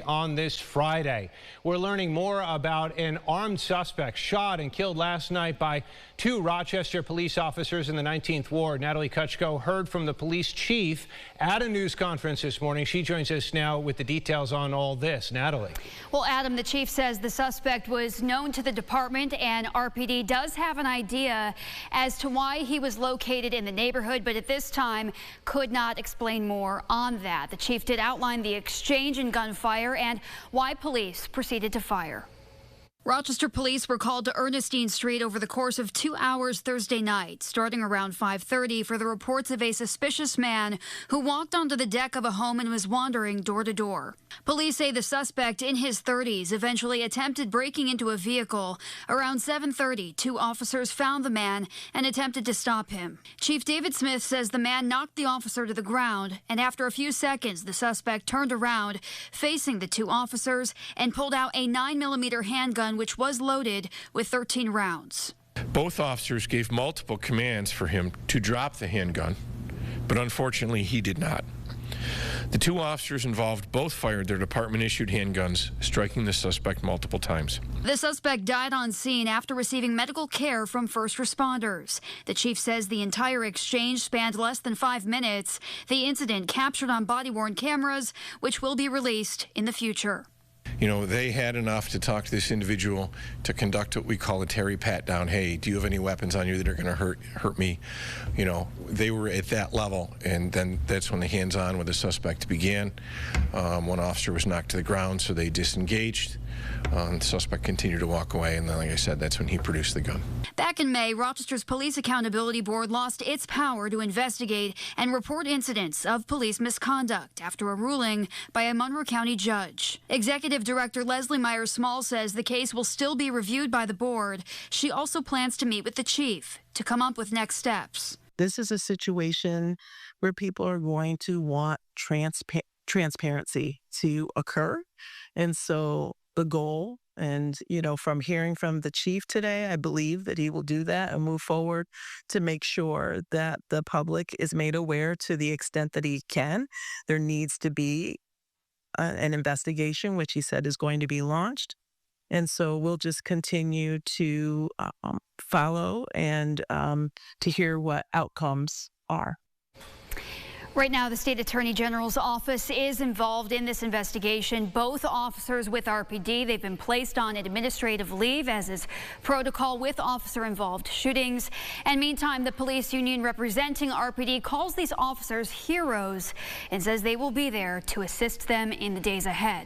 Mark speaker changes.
Speaker 1: On this Friday, we're learning more about an armed suspect shot and killed last night by two Rochester police officers in the 19th Ward. Natalie Kutchko heard from the police chief at a news conference this morning. She joins us now with the details on all this. Natalie.
Speaker 2: Well, Adam, the chief says the suspect was known to the department and RPD does have an idea as to why he was located in the neighborhood, but at this time could not explain more on that. The chief did outline the exchange and gunfire and why police proceeded to fire. Rochester police were called to Ernestine Street over the course of 2 hours Thursday night, starting around 5:30 for the reports of a suspicious man who walked onto the deck of a home and was wandering door to door. Police say the suspect in his 30s eventually attempted breaking into a vehicle. Around 7:30, two officers found the man and attempted to stop him. Chief David Smith says the man knocked the officer to the ground, and after a few seconds, the suspect turned around, facing the two officers, and pulled out a 9mm handgun which was loaded with 13 rounds.
Speaker 3: Both officers gave multiple commands for him to drop the handgun, but unfortunately he did not. The two officers involved both fired their department-issued handguns, striking the suspect multiple times.
Speaker 2: The suspect died on scene after receiving medical care from first responders. The chief says the entire exchange spanned less than 5 minutes. The incident captured on body-worn cameras, which will be released in the future.
Speaker 3: You know, they had enough to talk to this individual to conduct what we call a Terry pat down. Hey, do you have any weapons on you that are going to hurt me? You know, they were at that level, and then that's when the hands-on with the suspect began. One officer was knocked to the ground, so they disengaged. The suspect continued to walk away, and then, like I said, that's when he produced the gun.
Speaker 2: Back in May, Rochester's Police Accountability Board lost its power to investigate and report incidents of police misconduct after a ruling by a Monroe County judge. Executive Director Leslie Myers-Small says the case will still be reviewed by the board. She also plans to meet with the chief to come up with next steps.
Speaker 4: This is a situation where people are going to want transparency to occur. And so the goal, and, you know, from hearing from the chief today, I believe that he will do that and move forward to make sure that the public is made aware to the extent that he can. There needs to be an investigation, which he said is going to be launched. And so we'll just continue to follow and to hear what outcomes are.
Speaker 2: Right now, the State Attorney General's office is involved in this investigation. Both officers with RPD, they've been placed on administrative leave, as is protocol with officer-involved shootings. And meantime, the police union representing RPD calls these officers heroes and says they will be there to assist them in the days ahead.